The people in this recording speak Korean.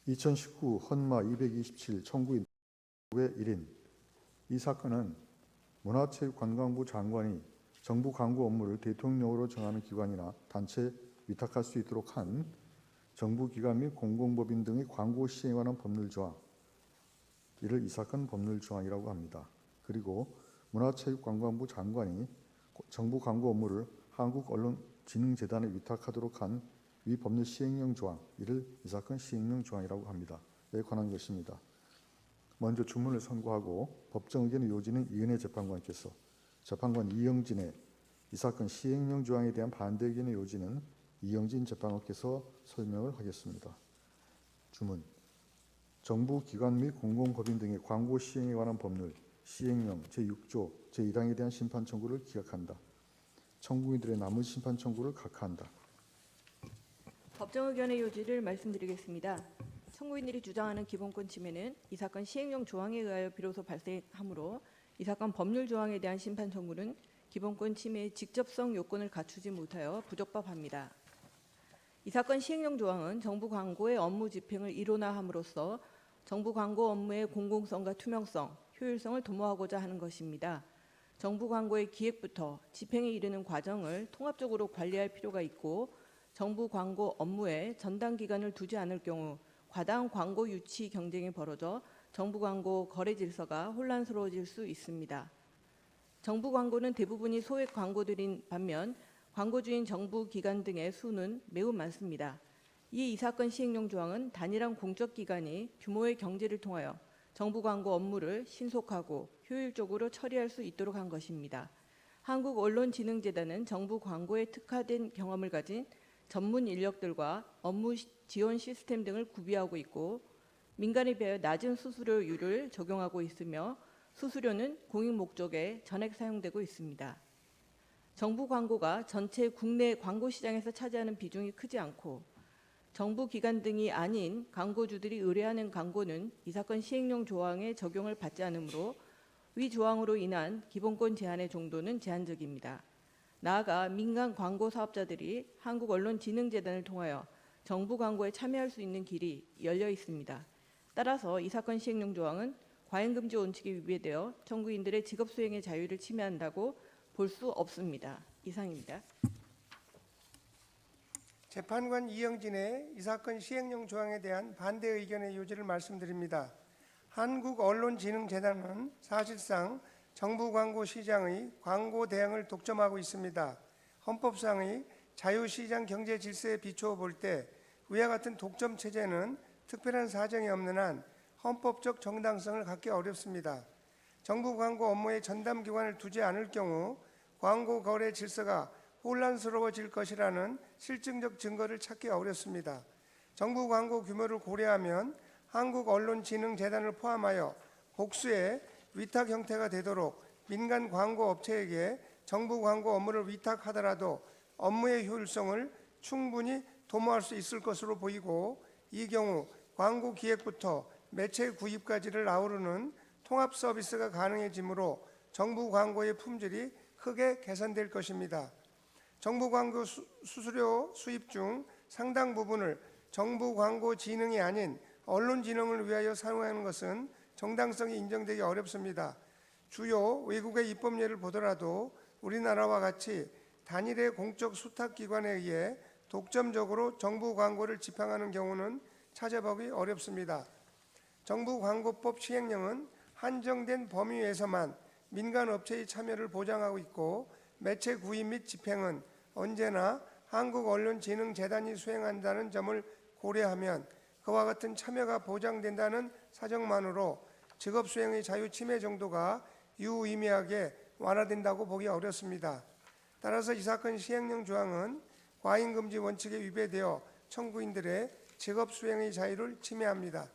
2019 헌마 227 청구인의 1인. 이 사건은 문화체육관광부 장관이 정부 광고 업무를 대통령으로 정하는 기관이나 단체에 위탁할 수 있도록 한 정부기관 및 공공법인 등의 광고 시행에 관한 법률 조항, 이를 이 사건 법률 조항이라고 합니다. 그리고 문화체육관광부 장관이 정부 광고 업무를 한국언론진흥재단에 위탁하도록 한 위 법률 시행령 조항, 이를 이 사건 시행령 조항이라고 합니다. 에 관한 것입니다. 먼저 주문을 선고하고 법정 의견의 요지는 이은혜 재판관께서, 재판관 이영진의 이 사건 시행령 조항에 대한 반대 의견의 요지는 이영진 재판관께서 설명을 하겠습니다. 주문. 정부 기관 및 공공법인 등의 광고 시행에 관한 법률 시행령 제6조 제1항에 대한 심판 청구를 기각한다. 청구인들의 남은 심판 청구를 각하한다. 법정 의견의 요지를 말씀드리겠습니다. 청구인들이 주장하는 기본권 침해는 이 사건 시행령 조항에 의하여 비로소 발생하므로 이 사건 법률 조항에 대한 심판 청구는 기본권 침해의 직접성 요건을 갖추지 못하여 부적법합니다. 이 사건 시행령 조항은 정부 광고의 업무 집행을 일원화함으로써 정부 광고 업무의 공공성과 투명성, 효율성을 도모하고자 하는 것입니다. 정부 광고의 기획부터 집행에 이르는 과정을 통합적으로 관리할 필요가 있고, 정부 광고 업무에 전담 기관을 두지 않을 경우 과다한 광고 유치 경쟁이 벌어져 정부 광고 거래 질서가 혼란스러워질 수 있습니다. 정부 광고는 대부분이 소액 광고들인 반면 광고주인 정부 기관 등의 수는 매우 많습니다. 이에 이 사건 시행령 조항은 단일한 공적 기관이 규모의 경제를 통하여 정부 광고 업무를 신속하고 효율적으로 처리할 수 있도록 한 것입니다. 한국언론진흥재단은 정부 광고에 특화된 경험을 가진 전문 인력들과 업무 지원 시스템 등을 구비하고 있고, 민간에 비하여 낮은 수수료율을 적용하고 있으며 수수료는 공익 목적에 전액 사용되고 있습니다. 정부 광고가 전체 국내 광고 시장에서 차지하는 비중이 크지 않고, 정부 기관 등이 아닌 광고주들이 의뢰하는 광고는 이 사건 시행령 조항의 적용을 받지 않으므로 위 조항으로 인한 기본권 제한의 정도는 제한적입니다. 나아가 민간 광고 사업자들이 한국언론진흥재단을 통하여 정부 광고에 참여할 수 있는 길이 열려 있습니다. 따라서 이 사건 시행령 조항은 과잉금지 원칙에 위배되어 청구인들의 직업 수행의 자유를 침해한다고 볼 수 없습니다. 이상입니다. 재판관 이영진의 이 사건 시행령 조항에 대한 반대 의견의 요지를 말씀드립니다. 한국언론진흥재단은 사실상 정부 광고 시장의 광고 대응을 독점하고 있습니다. 헌법상의 자유시장 경제 질서에 비추어 볼 때 위와 같은 독점 체제는 특별한 사정이 없는 한 헌법적 정당성을 갖기 어렵습니다. 정부 광고 업무에 전담 기관을 두지 않을 경우 광고 거래 질서가 혼란스러워질 것이라는 실증적 증거를 찾기 어렵습니다. 정부 광고 규모를 고려하면 한국언론진흥재단을 포함하여 복수의 위탁 형태가 되도록 민간 광고 업체에게 정부 광고 업무를 위탁하더라도 업무의 효율성을 충분히 도모할 수 있을 것으로 보이고, 이 경우 광고 기획부터 매체 구입까지를 아우르는 통합 서비스가 가능해지므로 정부 광고의 품질이 크게 개선될 것입니다. 정부 광고 수수료 수입 중 상당 부분을 정부 광고 진흥이 아닌 언론 진흥을 위하여 사용하는 것은 정당성이 인정되기 어렵습니다. 주요 외국의 입법 예를 보더라도 우리나라와 같이 단일의 공적 수탁기관에 의해 독점적으로 정부 광고를 집행하는 경우는 찾아보기 어렵습니다. 정부 광고법 시행령은 한정된 범위에서만 민간 업체의 참여를 보장하고 있고, 매체 구입 및 집행은 언제나 한국언론진흥재단이 수행한다는 점을 고려하면 그와 같은 참여가 보장된다는 사정만으로 직업 수행의 자유 침해 정도가 유의미하게 완화된다고 보기 어렵습니다. 따라서 이 사건 시행령 조항은 과잉금지 원칙에 위배되어 청구인들의 직업 수행의 자유를 침해합니다.